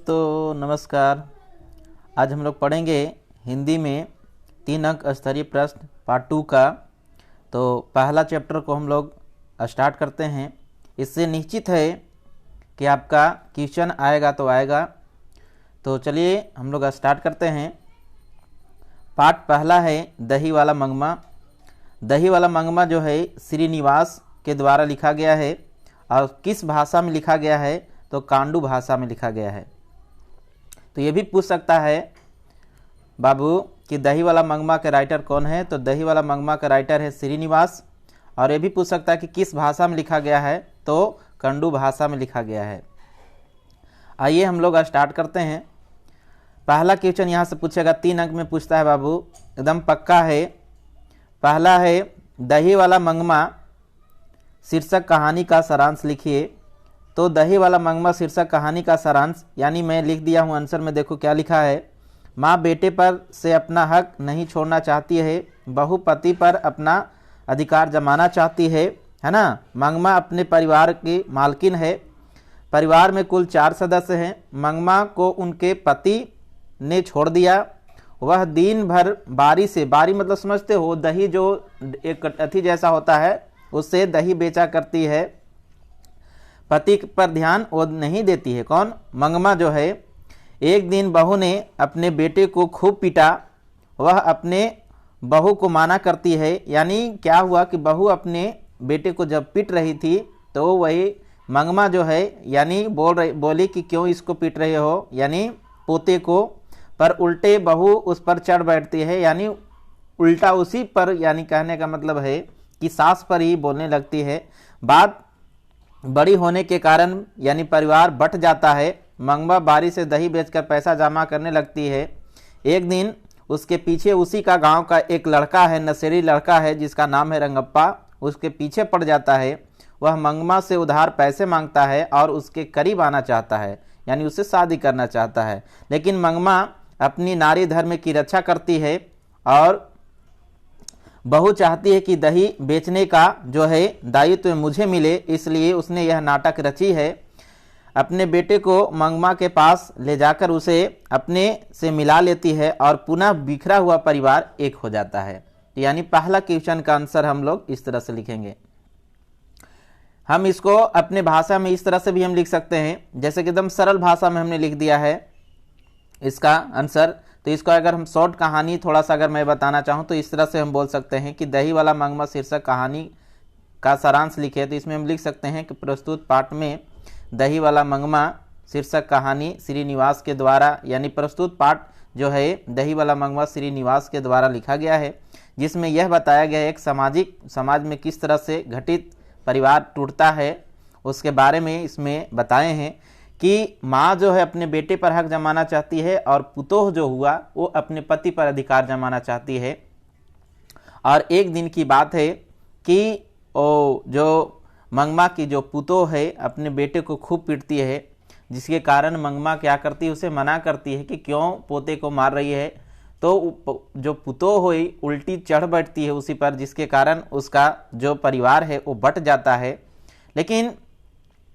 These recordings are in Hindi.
दोस्तों नमस्कार। आज हम लोग पढ़ेंगे हिंदी में 3 अंक स्तरीय प्रश्न पार्ट 2 का। तो पहला चैप्टर को हम लोग स्टार्ट करते हैं। इससे निश्चित है कि आपका क्वेश्चन आएगा तो आएगा। तो चलिए हम लोग स्टार्ट करते हैं। पार्ट पहला है दही वाला मंगमा। दही वाला मंगमा जो है श्रीनिवास के द्वारा लिखा गया है और किस भाषा में लिखा गया है तो कांडू भाषा में लिखा गया है। तो ये भी पूछ सकता है बाबू कि दही वाला मंगमा के राइटर कौन है। तो दही वाला मंगमा का राइटर है श्रीनिवास। और ये भी पूछ सकता है कि किस भाषा में लिखा गया है तो कांडू भाषा में लिखा गया है। आइए हम लोग स्टार्ट करते हैं। पहला क्वेश्चन यहाँ से पूछेगा, 3 अंक में पूछता है बाबू, एकदम पक्का है। पहला है दही वाला मंगमा शीर्षक कहानी का सारांश लिखिए। तो दही वाला मंगमा शीर्षक कहानी का सारांश यानी मैं लिख दिया हूँ आंसर में। देखो क्या लिखा है। माँ बेटे पर से अपना हक नहीं छोड़ना चाहती है, बहू पति पर अपना अधिकार जमाना चाहती है ना। मंगमा अपने परिवार की मालकिन है। परिवार में कुल 4 सदस्य हैं। मंगमा को उनके पति ने छोड़ दिया। वह दिन भर बारी से, बारी मतलब समझते हो, दही जो एक अथी जैसा होता है उससे दही बेचा करती है। पति पर ध्यान वो नहीं देती है। कौन? मंगमा जो है। एक दिन बहू ने अपने बेटे को खूब पीटा। वह अपने बहू को माना करती है। यानी क्या हुआ कि बहू अपने बेटे को जब पीट रही थी तो वही मंगमा जो है यानी बोली कि क्यों इसको पीट रहे हो, यानी पोते को। पर उल्टे बहू उस पर चढ़ बैठती है, यानी उल्टा उसी पर, यानी कहने का मतलब है कि सास पर ही बोलने लगती है। बात बड़ी होने के कारण यानी परिवार बंट जाता है। मंगमा बारी से दही बेचकर पैसा जमा करने लगती है। एक दिन उसके पीछे उसी का गांव का एक लड़का है, नशेड़ी लड़का है जिसका नाम है रंगप्पा, उसके पीछे पड़ जाता है। वह मंगमा से उधार पैसे मांगता है और उसके करीब आना चाहता है, यानी उससे शादी करना चाहता है। लेकिन मंगमा अपनी नारी धर्म की रक्षा करती है और बहू चाहती है कि दही बेचने का जो है दायित्व मुझे मिले, इसलिए उसने यह नाटक रची है। अपने बेटे को मंगमा के पास ले जाकर उसे अपने से मिला लेती है और पुनः बिखरा हुआ परिवार एक हो जाता है। यानी पहला क्वेश्चन का आंसर हम लोग इस तरह से लिखेंगे। हम इसको अपने भाषा में इस तरह से भी हम लिख सकते हैं, जैसे कि एकदम सरल भाषा में हमने लिख दिया है इसका आंसर। तो इसको अगर हम शॉर्ट कहानी थोड़ा सा अगर मैं बताना चाहूँ तो इस तरह से हम बोल सकते हैं कि दही वाला मंगमा शीर्षक कहानी का सारांश लिखे। तो इसमें हम लिख सकते हैं कि प्रस्तुत पाठ में दही वाला मंगमा शीर्षक कहानी श्रीनिवास के द्वारा, यानी प्रस्तुत पाठ जो है दही वाला मंगमा श्रीनिवास के द्वारा लिखा गया है, जिसमें यह बताया गया है एक समाज में किस तरह से घटित परिवार टूटता है उसके बारे में इसमें बताए हैं कि माँ जो है अपने बेटे पर हक जमाना चाहती है और पुतोह जो हुआ वो अपने पति पर अधिकार जमाना चाहती है। और एक दिन की बात है कि वो जो मंगमा की जो पुतोह है अपने बेटे को खूब पीटती है, जिसके कारण मंगमा क्या करती है, उसे मना करती है कि क्यों पोते को मार रही है। तो जो पुतोह हुई उल्टी चढ़ बैठती है उसी पर, जिसके कारण उसका जो परिवार है वो बंट जाता है। लेकिन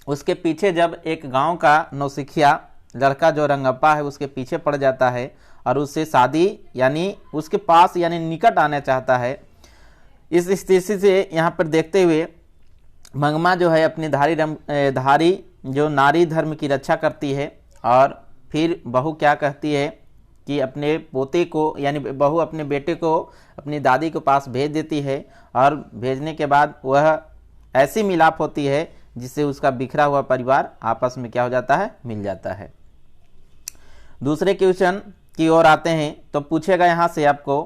उसके पीछे जब एक गांव का नौसिखिया लड़का जो रंगप्पा है उसके पीछे पड़ जाता है और उससे शादी यानी उसके पास यानी निकट आना चाहता है। इस स्थिति से यहाँ पर देखते हुए मंगमा जो है अपनी धारी जो नारी धर्म की रक्षा करती है। और फिर बहू क्या कहती है कि अपने पोते को, यानी बहू अपने बेटे को अपनी दादी के पास भेज देती है और भेजने के बाद वह ऐसी मिलाप होती है जिससे उसका बिखरा हुआ परिवार आपस में क्या हो जाता है, मिल जाता है। दूसरे क्वेश्चन की ओर आते हैं। तो पूछेगा यहाँ से आपको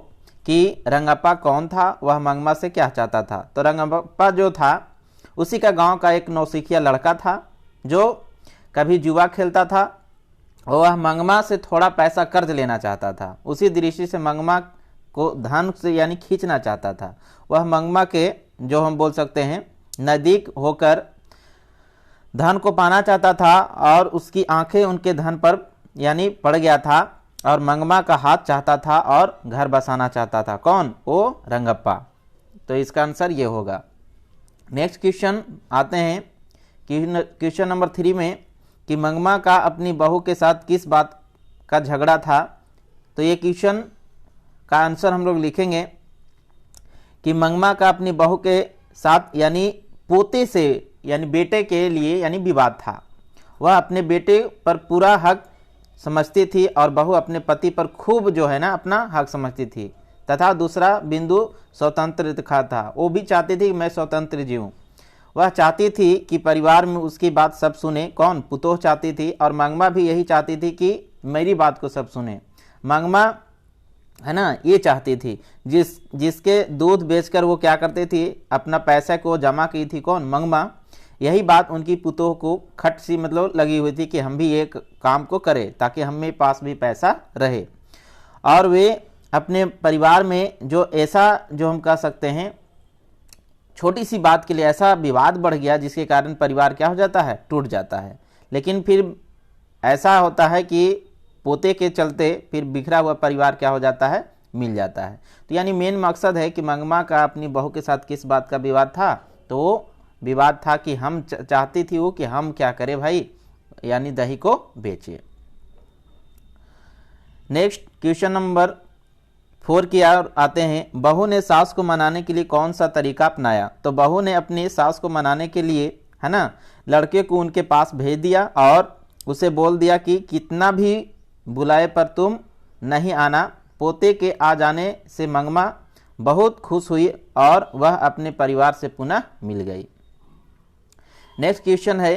कि रंगप्पा कौन था, वह मंगमा से क्या चाहता था। तो रंगप्पा जो था उसी का गांव का एक नौसिखिया लड़का था जो कभी जुआ खेलता था। वह मंगमा से थोड़ा पैसा कर्ज लेना चाहता था। उसी दृष्टि से मंगमा को धन से यानी खींचना चाहता था। वह मंगमा के जो हम बोल सकते हैं नज़दीक होकर धन को पाना चाहता था और उसकी आंखें उनके धन पर यानी पड़ गया था और मंगमा का हाथ चाहता था और घर बसाना चाहता था। कौन? वो रंगप्पा। तो इसका आंसर ये होगा। नेक्स्ट क्वेश्चन आते हैं क्वेश्चन नंबर 3 में कि मंगमा का अपनी बहू के साथ किस बात का झगड़ा था। तो ये क्वेश्चन का आंसर हम लोग लिखेंगे कि मंगमा का अपनी बहू के साथ यानी पोते से यानी बेटे के लिए यानी विवाद था। वह अपने बेटे पर पूरा हक समझती थी और बहू अपने पति पर खूब जो है ना अपना हक समझती थी। तथा दूसरा बिंदु स्वतंत्र का था। वो भी चाहती थी कि मैं स्वतंत्र जीऊँ। वह चाहती थी कि परिवार में उसकी बात सब सुने। कौन? पुतोह चाहती थी। और मंगमा भी यही चाहती थी कि मेरी बात को सब सुने। मंगमा है ना ये चाहती थी जिसके दूध बेचकर वो क्या करती थी, अपना पैसा को जमा की थी। कौन? मंगमा। यही बात उनकी पुतोह को खट सी मतलब लगी हुई थी कि हम भी एक काम को करें ताकि हमें पास भी पैसा रहे। और वे अपने परिवार में जो ऐसा जो हम कह सकते हैं छोटी सी बात के लिए ऐसा विवाद बढ़ गया जिसके कारण परिवार क्या हो जाता है, टूट जाता है। लेकिन फिर ऐसा होता है कि पोते के चलते फिर बिखरा हुआ परिवार क्या हो जाता है, मिल जाता है। तो यानी मेन मकसद है कि मंगमा का अपनी बहू के साथ किस बात का विवाद था, तो वो विवाद था कि हम चाहती थी वो कि हम क्या करें भाई, यानी दही को बेचे। नेक्स्ट क्वेश्चन नंबर 4 की ओर आते हैं। बहू ने सास को मनाने के लिए कौन सा तरीका अपनाया? तो बहू ने अपनी सास को मनाने के लिए है ना लड़के को उनके पास भेज दिया और उसे बोल दिया कि कितना भी बुलाए पर तुम नहीं आना। पोते के आ जाने से मंगमा बहुत खुश हुई और वह अपने परिवार से पुनः मिल गई। नेक्स्ट क्वेश्चन है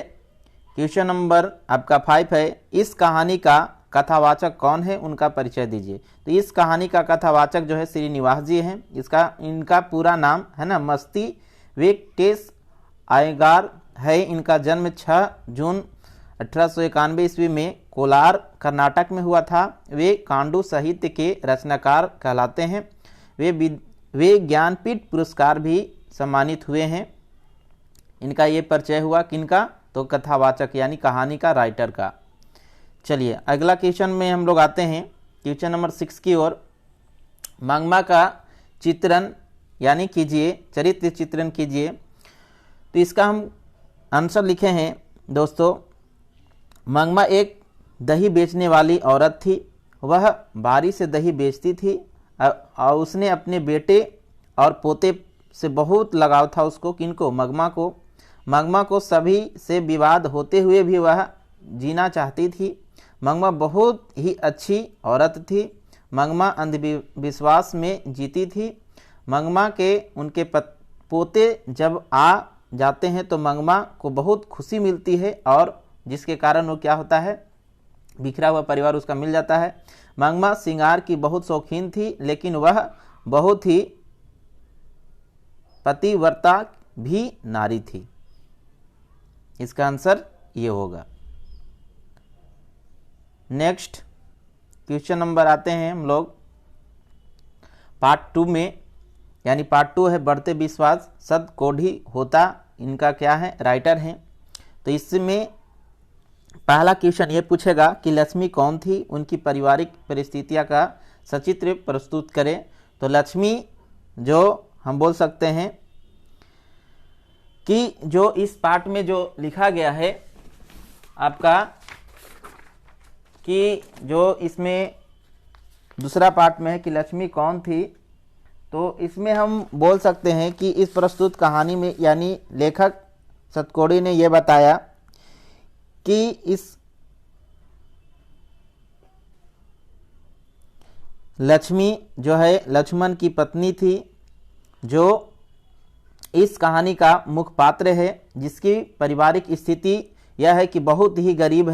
क्वेश्चन नंबर आपका 5 है। इस कहानी का कथावाचक कौन है, उनका परिचय दीजिए। तो इस कहानी का कथावाचक जो है श्रीनिवास जी हैं। इनका पूरा नाम है ना मस्ती वेंकटेश अय्यंगार है। इनका जन्म 6 जून 1891 ईस्वी में कोलार कर्नाटक में हुआ था। वे कांडू साहित्य के रचनाकार कहलाते हैं। वे ज्ञानपीठ पुरस्कार भी सम्मानित हुए हैं। इनका ये परिचय हुआ किनका, तो कथावाचक यानी कहानी का राइटर का। चलिए अगला क्वेश्चन में हम लोग आते हैं क्वेश्चन नंबर 6 की ओर। मंगमा का चित्रण यानी कीजिए, चरित्र चित्रण कीजिए। तो इसका हम आंसर लिखे हैं दोस्तों। मंगमा एक दही बेचने वाली औरत थी। वह बारी से दही बेचती थी और उसने अपने बेटे और पोते से बहुत लगाव था उसको। किनको? मंगमा को। मंगमा को सभी से विवाद होते हुए भी वह जीना चाहती थी। मंगमा बहुत ही अच्छी औरत थी। मंगमा अंधविश्वास में जीती थी। मंगमा के उनके पोते जब आ जाते हैं तो मंगमा को बहुत खुशी मिलती है और जिसके कारण वो क्या होता है, बिखरा हुआ परिवार उसका मिल जाता है। मंगमा श्रृंगार की बहुत शौकीन थी लेकिन वह बहुत ही पतिव्रता भी नारी थी। इसका आंसर ये होगा। नेक्स्ट क्वेश्चन नंबर आते हैं हम लोग पार्ट 2 में, यानी पार्ट 2 है बढ़ते विश्वास सद कोढ़ी होता। इनका क्या है, राइटर हैं। तो इसमें पहला क्वेश्चन ये पूछेगा कि लक्ष्मी कौन थी, उनकी पारिवारिक परिस्थितियां का सचित्र प्रस्तुत करें। तो लक्ष्मी जो हम बोल सकते हैं कि जो इस पार्ट में जो लिखा गया है आपका, कि जो इसमें दूसरा पार्ट में है कि लक्ष्मी कौन थी, तो इसमें हम बोल सकते हैं कि इस प्रस्तुत कहानी में यानी लेखक सतकोड़ी ने यह बताया कि इस लक्ष्मी जो है लक्ष्मण की पत्नी थी, जो इस कहानी का मुख्य पात्र है, जिसकी पारिवारिक स्थिति यह है कि बहुत ही गरीब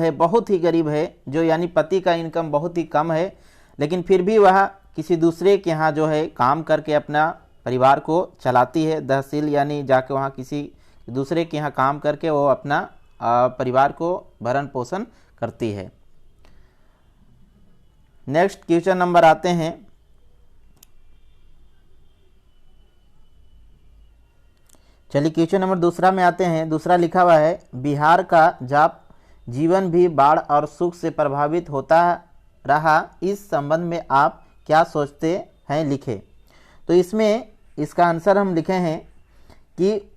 है, जो यानी पति का इनकम बहुत ही कम है, लेकिन फिर भी वह किसी दूसरे के यहाँ जो है काम करके अपना परिवार को चलाती है। तहसील यानी जाके वहाँ किसी दूसरे के यहाँ काम करके वो अपना परिवार को भरण पोषण करती है। नेक्स्ट क्वेश्चन नंबर आते हैं चलिए क्वेश्चन नंबर दूसरा में आते हैं। दूसरा लिखा हुआ है, बिहार का जाप जीवन भी बाढ़ और सुख से प्रभावित होता रहा, इस संबंध में आप क्या सोचते हैं, लिखे। तो इसमें इसका आंसर हम लिखे हैं कि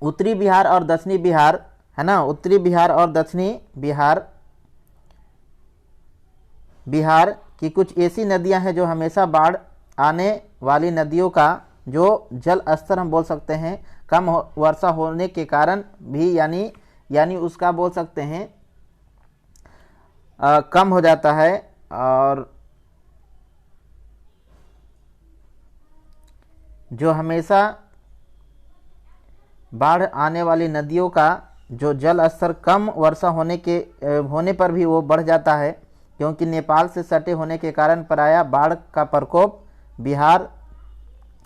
उत्तरी बिहार और दक्षिणी बिहार है ना, उत्तरी बिहार और दक्षिणी बिहार की कुछ ऐसी नदियां हैं जो हमेशा बाढ़ आने वाली नदियों का जो जल स्तर हम बोल सकते हैं कम वर्षा होने के कारण भी यानी उसका बोल सकते हैं कम हो जाता है। और जो हमेशा बाढ़ आने वाली नदियों का जो जल स्तर कम वर्षा होने पर भी वो बढ़ जाता है, क्योंकि नेपाल से सटे होने के कारण प्रायः बाढ़ का प्रकोप बिहार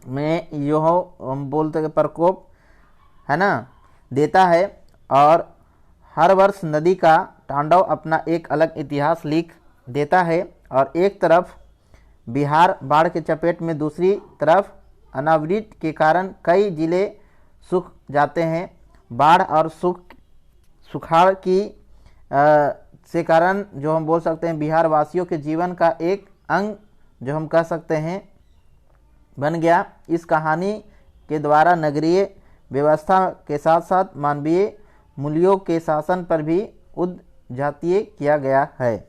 में यो हम बोलते हैं प्रकोप है ना देता है। और हर वर्ष नदी का तांडव अपना एक अलग इतिहास लिख देता है। और एक तरफ बिहार बाढ़ के चपेट में, दूसरी तरफ अनावृष्टि के कारण कई जिले सूख जाते हैं। बाढ़ और सुखाड़ की से कारण जो हम बोल सकते हैं बिहार वासियों के जीवन का एक अंग जो हम कह सकते हैं बन गया। इस कहानी के द्वारा नगरीय व्यवस्था के साथ साथ मानवीय मूल्यों के शासन पर भी उद्घाटित किया गया है।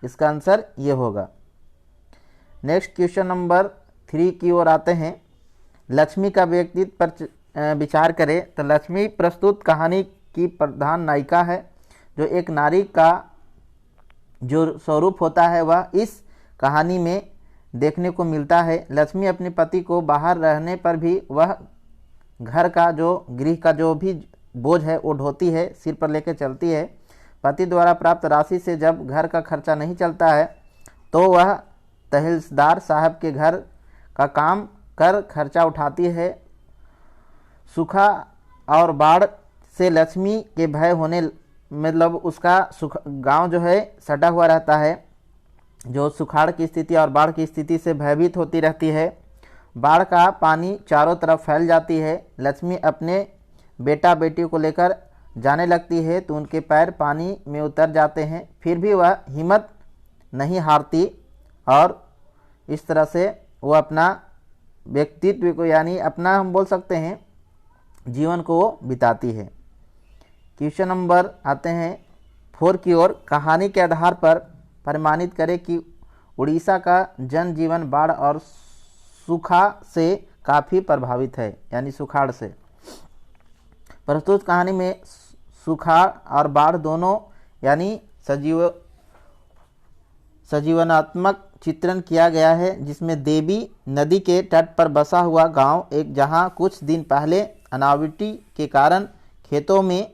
इसका आंसर ये होगा। नेक्स्ट क्वेश्चन नंबर 3 की ओर आते हैं। लक्ष्मी का व्यक्तित्व पर विचार करें तो लक्ष्मी प्रस्तुत कहानी की प्रधान नायिका है। जो एक नारी का जो स्वरूप होता है वह इस कहानी में देखने को मिलता है। लक्ष्मी अपने पति को बाहर रहने पर भी वह घर का जो गृह का जो भी बोझ है वो ढोती है, सिर पर लेकर चलती है। पति द्वारा प्राप्त राशि से जब घर का खर्चा नहीं चलता है तो वह तहसीलदार साहब के घर का काम कर खर्चा उठाती है। सूखा और बाढ़ से लक्ष्मी के भय होने मतलब उसका गांव जो है सटा हुआ रहता है, जो सुखाड़ की स्थिति और बाढ़ की स्थिति से भयभीत होती रहती है। बाढ़ का पानी चारों तरफ फैल जाती है। लक्ष्मी अपने बेटा बेटी को लेकर जाने लगती है तो उनके पैर पानी में उतर जाते हैं, फिर भी वह हिम्मत नहीं हारती और इस तरह से वो अपना व्यक्तित्व को यानी अपना हम बोल सकते हैं जीवन को वो बिताती है। क्वेश्चन नंबर आते हैं 4 की ओर। कहानी के आधार पर प्रमाणित करें कि उड़ीसा का जनजीवन बाढ़ और सूखा से काफ़ी प्रभावित है, यानी सुखाड़ से। प्रस्तुत कहानी में सुखाड़ और बाढ़ दोनों यानी सजीवनात्मक चित्रण किया गया है, जिसमें देवी नदी के तट पर बसा हुआ गांव एक जहां कुछ दिन पहले अनावृष्टि के कारण खेतों में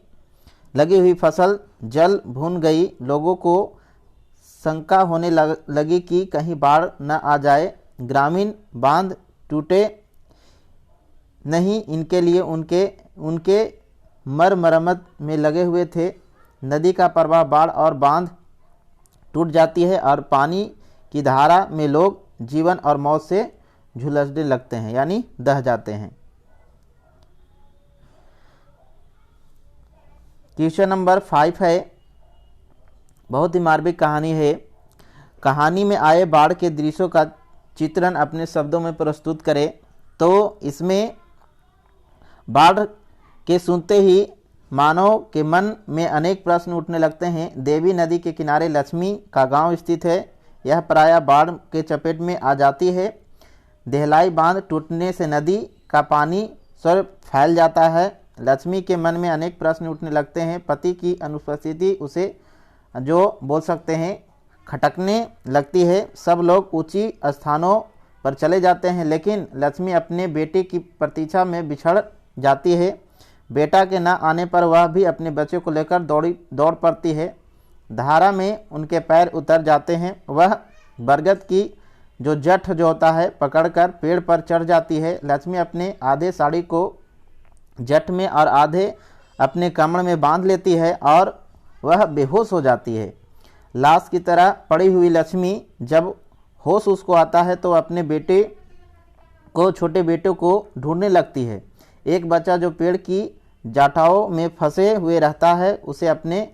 लगी हुई फसल जल भून गई। लोगों को शंका होने लगी कि कहीं बाढ़ न आ जाए। ग्रामीण बांध टूटे नहीं, इनके लिए उनके मरम्मत में लगे हुए थे। नदी का प्रवाह बाढ़ और बांध टूट जाती है और पानी की धारा में लोग जीवन और मौत से झुलसने लगते हैं, यानी दह जाते हैं। क्वेश्चन नंबर 5 है, बहुत ही मार्मिक कहानी है। कहानी में आए बाढ़ के दृश्यों का चित्रण अपने शब्दों में प्रस्तुत करें। तो इसमें बाढ़ के सुनते ही मानव के मन में अनेक प्रश्न उठने लगते हैं। देवी नदी के किनारे लक्ष्मी का गांव स्थित है। यह प्रायः बाढ़ के चपेट में आ जाती है। देहलाई बांध टूटने से नदी का पानी स्वर फैल जाता है। लक्ष्मी के मन में अनेक प्रश्न उठने लगते हैं। पति की अनुपस्थिति उसे जो बोल सकते हैं खटकने लगती है। सब लोग ऊंची स्थानों पर चले जाते हैं, लेकिन लक्ष्मी अपने बेटे की प्रतीक्षा में बिछड़ जाती है। बेटा के न आने पर वह भी अपने बच्चे को लेकर दौड़ पड़ती है। धारा में उनके पैर उतर जाते हैं। वह बरगद की जो जठ जो होता है पकड़कर पेड़ पर चढ़ जाती है। लक्ष्मी अपने आधे साड़ी को जट में और आधे अपने कमर में बांध लेती है और वह बेहोश हो जाती है। लाश की तरह पड़ी हुई लक्ष्मी जब होश उसको आता है तो अपने छोटे बेटे को ढूंढने लगती है। एक बच्चा जो पेड़ की जाटाओं में फंसे हुए रहता है उसे अपने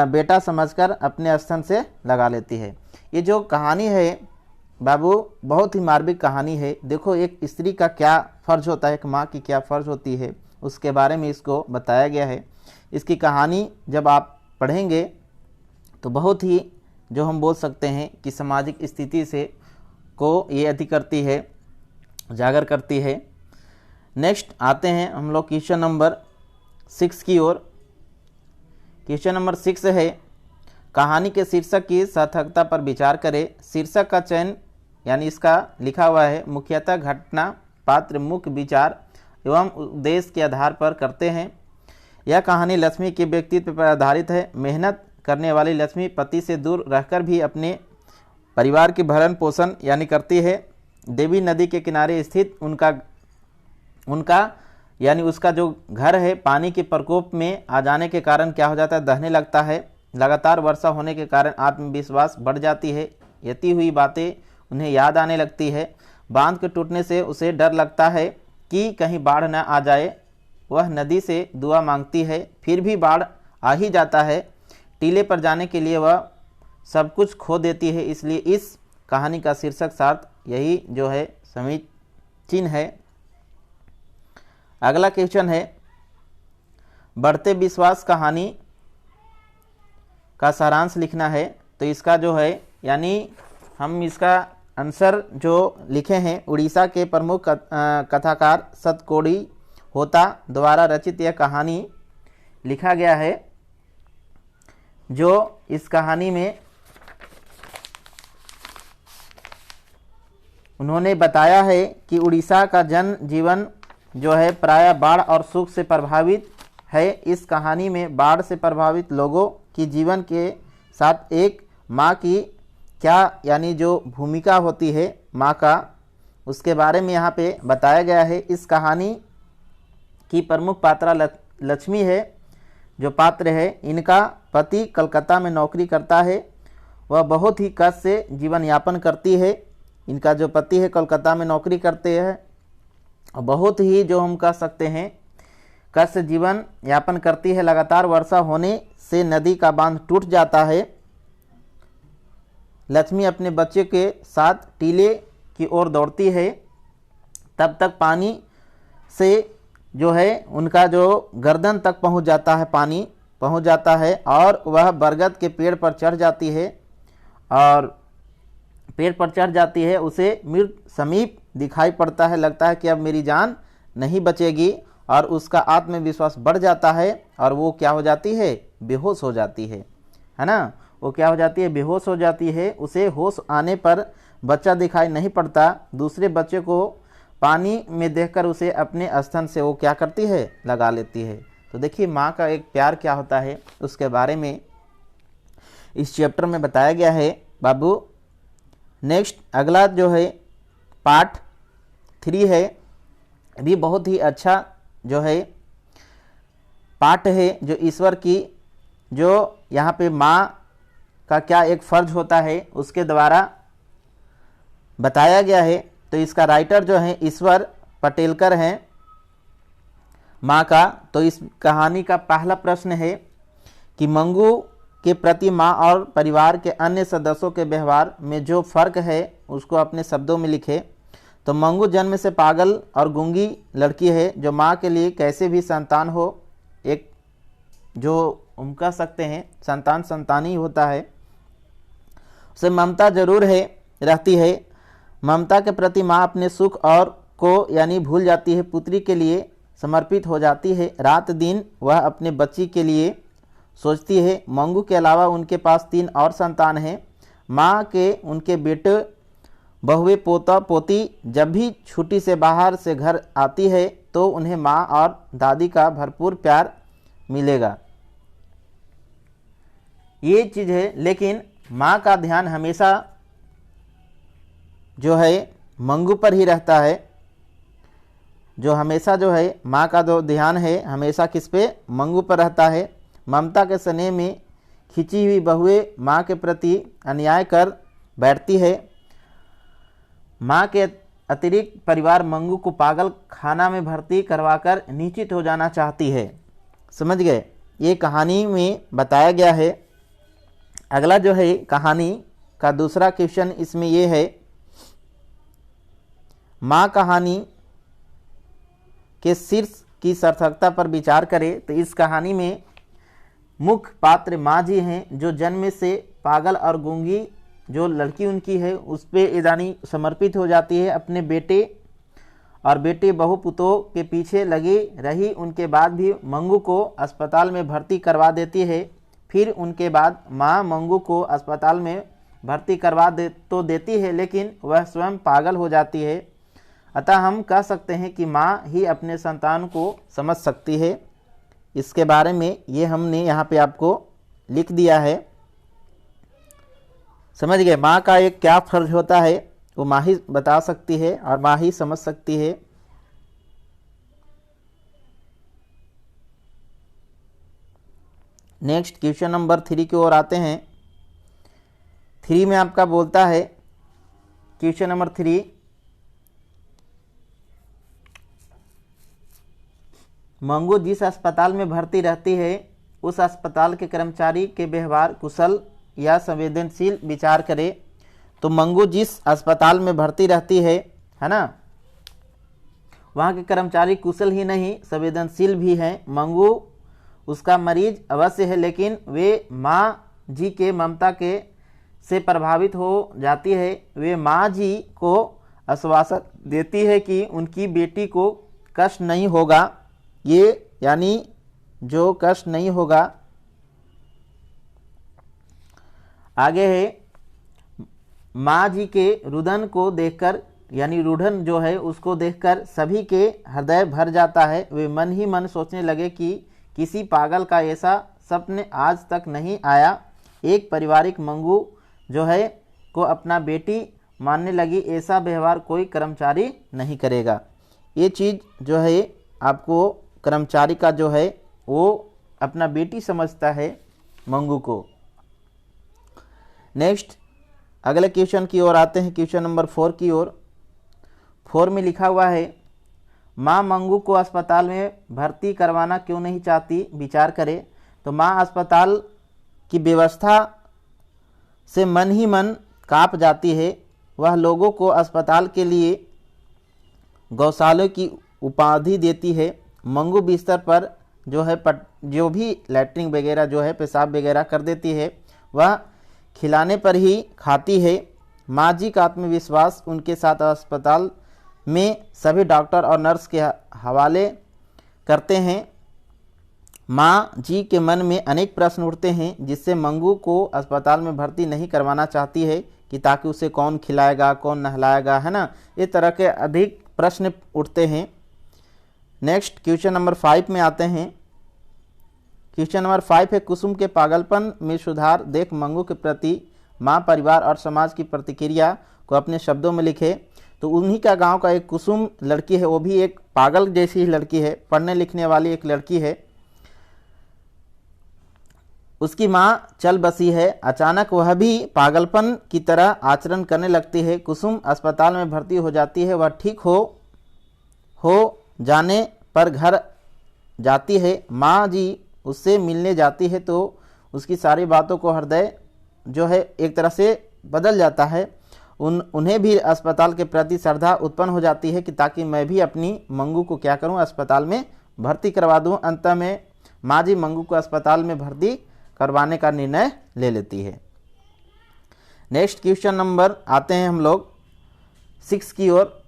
बेटा समझकर अपने स्तन से लगा लेती है। ये जो कहानी है बाबू बहुत ही मार्मिक कहानी है। देखो एक स्त्री का क्या फ़र्ज होता है, एक माँ की क्या फ़र्ज होती है, उसके बारे में इसको बताया गया है। इसकी कहानी जब आप पढ़ेंगे तो बहुत ही जो हम बोल सकते हैं कि सामाजिक स्थिति से को ये अति करती है, उजागर करती है। नेक्स्ट आते हैं हम लोग क्वेश्चन नंबर 6 की ओर। क्वेश्चन नंबर 6 है, कहानी के शीर्षक की सार्थकता पर विचार करें। शीर्षक का चयन यानी इसका लिखा हुआ है मुख्यतः घटना, पात्र, मुख्य विचार एवं उद्देश्य के आधार पर करते हैं। यह कहानी लक्ष्मी के व्यक्तित्व पर आधारित है। मेहनत करने वाली लक्ष्मी पति से दूर रहकर भी अपने परिवार की भरण पोषण यानी करती है। देवी नदी के किनारे स्थित उनका यानी उसका जो घर है पानी के प्रकोप में आ जाने के कारण क्या हो जाता है, दहने लगता है। लगातार वर्षा होने के कारण आत्मविश्वास बढ़ जाती है। यती हुई बातें उन्हें याद आने लगती है। बांध के टूटने से उसे डर लगता है कि कहीं बाढ़ न आ जाए। वह नदी से दुआ मांगती है, फिर भी बाढ़ आ ही जाता है। टीले पर जाने के लिए वह सब कुछ खो देती है। इसलिए इस कहानी का शीर्षक सार्थ यही जो है समीचीन है। अगला क्वेश्चन है, बढ़ते विश्वास कहानी का सारांश लिखना है। तो इसका जो है यानी हम इसका आंसर जो लिखे हैं, उड़ीसा के प्रमुख कथाकार सतकोड़ी होता द्वारा रचित यह कहानी लिखा गया है। जो इस कहानी में उन्होंने बताया है कि उड़ीसा का जन जीवन जो है प्रायः बाढ़ और सूख से प्रभावित है। इस कहानी में बाढ़ से प्रभावित लोगों की जीवन के साथ एक माँ की क्या यानी जो भूमिका होती है माँ का, उसके बारे में यहाँ पे बताया गया है। इस कहानी की प्रमुख पात्रा लक्ष्मी है। जो पात्र है, इनका पति कलकत्ता में नौकरी करता है। वह बहुत ही कष्ट से जीवन यापन करती है। इनका जो पति है कलकत्ता में नौकरी करते हैं और बहुत ही जो हम कह सकते हैं कष्ट जीवन यापन करती है। लगातार वर्षा होने से नदी का बांध टूट जाता है। लक्ष्मी अपने बच्चे के साथ टीले की ओर दौड़ती है। तब तक पानी से जो है उनका जो गर्दन तक पहुंच जाता है, पानी पहुंच जाता है और वह बरगद के पेड़ पर चढ़ जाती है और पेड़ पर चढ़ जाती है। उसे मृत समीप दिखाई पड़ता है। लगता है कि अब मेरी जान नहीं बचेगी और उसका आत्मविश्वास बढ़ जाता है और वो क्या हो जाती है, बेहोश हो जाती है ना। वो क्या हो जाती है, बेहोश हो जाती है। उसे होश आने पर बच्चा दिखाई नहीं पड़ता। दूसरे बच्चे को पानी में देखकर उसे अपने स्तन से वो क्या करती है, लगा लेती है। तो देखिए माँ का एक प्यार क्या होता है उसके बारे में इस चैप्टर में बताया गया है बाबू। नेक्स्ट अगला जो है पार्ट 3 है, भी बहुत ही अच्छा जो है पाठ है। जो ईश्वर की जो यहाँ पे माँ का क्या एक फर्ज होता है उसके द्वारा बताया गया है। तो इसका राइटर जो है ईश्वर पटेलकर हैं माँ का। तो इस कहानी का पहला प्रश्न है कि मंगू के प्रति माँ और परिवार के अन्य सदस्यों के व्यवहार में जो फर्क है उसको अपने शब्दों में लिखे। तो मंगू जन्म से पागल और गूंगी लड़की है जो माँ के लिए कैसे भी संतान हो, एक जो हम कह सकते हैं संतान ही होता है। उसे ममता जरूर है रहती है। ममता के प्रति माँ अपने सुख और को यानी भूल जाती है, पुत्री के लिए समर्पित हो जाती है। रात दिन वह अपने बच्ची के लिए सोचती है। मंगू के अलावा उनके पास 3 और संतान हैं। माँ के उनके बेटे बहुए पोता पोती जब भी छुट्टी से बाहर से घर आती है तो उन्हें माँ और दादी का भरपूर प्यार मिलेगा, ये चीज़ है। लेकिन माँ का ध्यान हमेशा जो है मंगू पर ही रहता है। जो हमेशा जो है माँ का जो ध्यान है हमेशा किस पे, मंगू पर रहता है। ममता के स्नेह में खिंची हुई बहुए माँ के प्रति अन्याय कर बैठती है। माँ के अतिरिक्त परिवार मंगू को पागल खाना में भर्ती करवाकर निश्चित हो जाना चाहती है। समझ गए, ये कहानी में बताया गया है। अगला जो है कहानी का दूसरा क्वेश्चन इसमें ये है, माँ कहानी के शीर्ष की सार्थकता पर विचार करें। तो इस कहानी में मुख्य पात्र माँ जी हैं, जो जन्म से पागल और गूंगी जो लड़की उनकी है उस पे इदानी समर्पित हो जाती है, अपने बेटे और बेटे बहू पुतों के पीछे लगी रही। उनके बाद भी मंगू को अस्पताल में भर्ती करवा देती है। फिर उनके बाद माँ मंगू को अस्पताल में भर्ती करवा देती है, लेकिन वह स्वयं पागल हो जाती है। अतः हम कह सकते हैं कि माँ ही अपने संतान को समझ सकती है। इसके बारे में ये हमने यहाँ पे आपको लिख दिया है। समझ गए? माँ का एक क्या फर्ज होता है वो माँ ही बता सकती है और माँ ही समझ सकती है। नेक्स्ट क्वेश्चन नंबर 3 की ओर आते हैं। 3 में आपका बोलता है, क्वेश्चन नंबर 3, मंगू जिस अस्पताल में भर्ती रहती है उस अस्पताल के कर्मचारी के व्यवहार कुशल या संवेदनशील विचार करे। तो मंगू जिस अस्पताल में भर्ती रहती है ना, वहाँ के कर्मचारी कुशल ही नहीं संवेदनशील भी हैं। मंगू उसका मरीज अवश्य है, लेकिन वे माँ जी के ममता के से प्रभावित हो जाती है। वे माँ जी को आश्वासन देती है कि उनकी बेटी को कष्ट नहीं होगा। ये यानी जो कष्ट नहीं होगा। आगे है, माँ जी के रुदन को देखकर, यानी रूढ़न जो है उसको देखकर सभी के हृदय भर जाता है। वे मन ही मन सोचने लगे कि किसी पागल का ऐसा सपने आज तक नहीं आया। एक पारिवारिक मंगू जो है को अपना बेटी मानने लगी। ऐसा व्यवहार कोई कर्मचारी नहीं करेगा। ये चीज़ जो है आपको कर्मचारी का जो है वो अपना बेटी समझता है मंगू को। नेक्स्ट अगले क्वेश्चन की ओर आते हैं, क्वेश्चन नंबर 4 की ओर। 4 में लिखा हुआ है, माँ मंगू को अस्पताल में भर्ती करवाना क्यों नहीं चाहती, विचार करे। तो माँ अस्पताल की व्यवस्था से मन ही मन काँप जाती है। वह लोगों को अस्पताल के लिए गौशालों की उपाधि देती है। मंगू बिस्तर पर जो है जो भी लैट्रिन वगैरह जो है पेशाब वगैरह कर देती है, वह खिलाने पर ही खाती है। माँ जी का आत्मविश्वास उनके साथ अस्पताल में सभी डॉक्टर और नर्स के हवाले करते हैं। माँ जी के मन में अनेक प्रश्न उठते हैं, जिससे मंगू को अस्पताल में भर्ती नहीं करवाना चाहती है कि ताकि उसे कौन खिलाएगा, कौन नहलाएगा, है ना। इस तरह के अधिक प्रश्न उठते हैं। नेक्स्ट क्वेश्चन नंबर 5 में आते हैं। क्वेश्चन नंबर 5 है, कुसुम के पागलपन में सुधार देख मंगू के प्रति माँ, परिवार और समाज की प्रतिक्रिया को अपने शब्दों में लिखे। तो उन्हीं का गांव का एक कुसुम लड़की है, वो भी एक पागल जैसी ही लड़की है, पढ़ने लिखने वाली एक लड़की है। उसकी माँ चल बसी है। अचानक वह भी पागलपन की तरह आचरण करने लगती है। कुसुम अस्पताल में भर्ती हो जाती है। वह ठीक हो जाने पर घर जाती है। माँ जी उससे मिलने जाती है तो उसकी सारी बातों को हृदय जो है एक तरह से बदल जाता है। उन्हें भी अस्पताल के प्रति श्रद्धा उत्पन्न हो जाती है कि ताकि मैं भी अपनी मंगू को क्या करूं, अस्पताल में भर्ती करवा दूं। अंत में माँ जी मंगू को अस्पताल में भर्ती करवाने का निर्णय ले लेती है। नेक्स्ट क्वेश्चन नंबर आते हैं हम लोग 6 की ओर।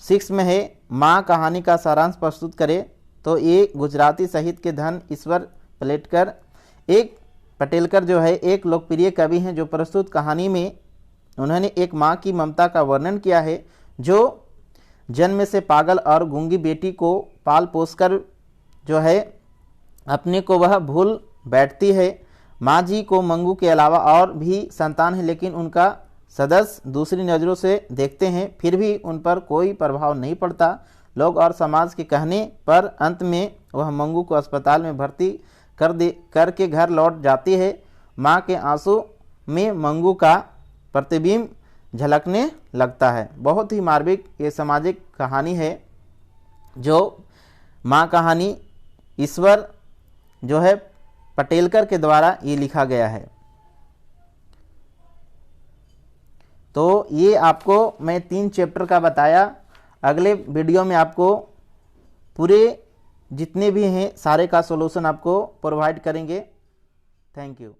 6 में है, माँ कहानी का सारांश प्रस्तुत करे। तो ये गुजराती साहित्य के धन ईश्वर पटेलकर जो है एक लोकप्रिय कवि हैं, जो प्रस्तुत कहानी में उन्होंने एक माँ की ममता का वर्णन किया है, जो जन्म से पागल और गूंगी बेटी को पाल पोसकर जो है अपने को वह भूल बैठती है। माँ जी को मंगू के अलावा और भी संतान है, लेकिन उनका सदस्य दूसरी नज़रों से देखते हैं, फिर भी उन पर कोई प्रभाव नहीं पड़ता। लोग और समाज के कहने पर अंत में वह मंगू को अस्पताल में भर्ती करके घर लौट जाती है। माँ के आंसू में मंगू का प्रतिबिंब झलकने लगता है। बहुत ही मार्मिक ये सामाजिक कहानी है, जो माँ कहानी ईश्वर जो है पटेलकर के द्वारा ये लिखा गया है। तो ये आपको मैं 3 चैप्टर का बताया। अगले वीडियो में आपको पूरे जितने भी हैं सारे का सॉल्यूशन आपको प्रोवाइड करेंगे। Thank you.